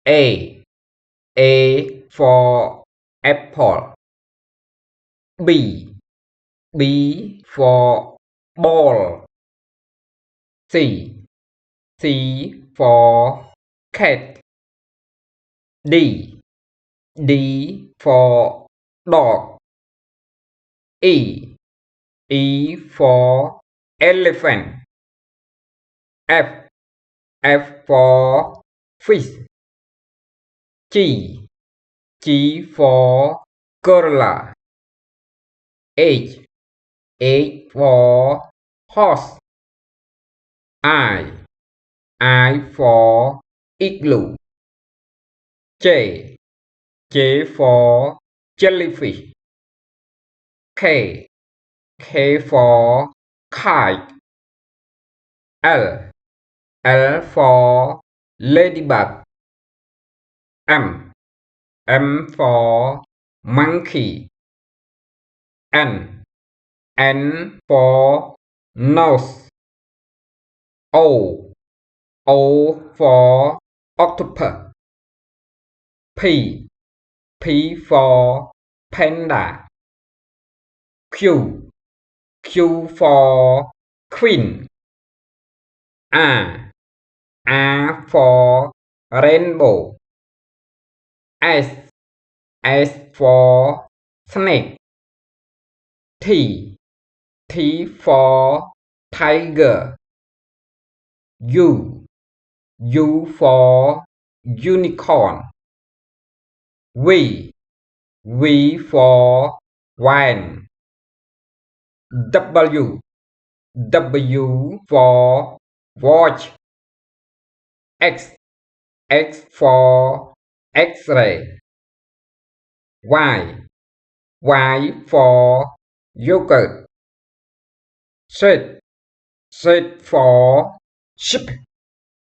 A for apple. B for ball. C for cat. D for dog. E for elephant. F for fish. G for gorilla. H for horse. I for igloo. J for jellyfish. K for kite. L for ladybug. M for monkey. N for nose. O for octopus. P for panda. Q for queen. R for rainbow. S for snake. T for tiger. U for unicorn. V for wine. W for watch. X for X-ray. Y for yogurt. Z for sheep.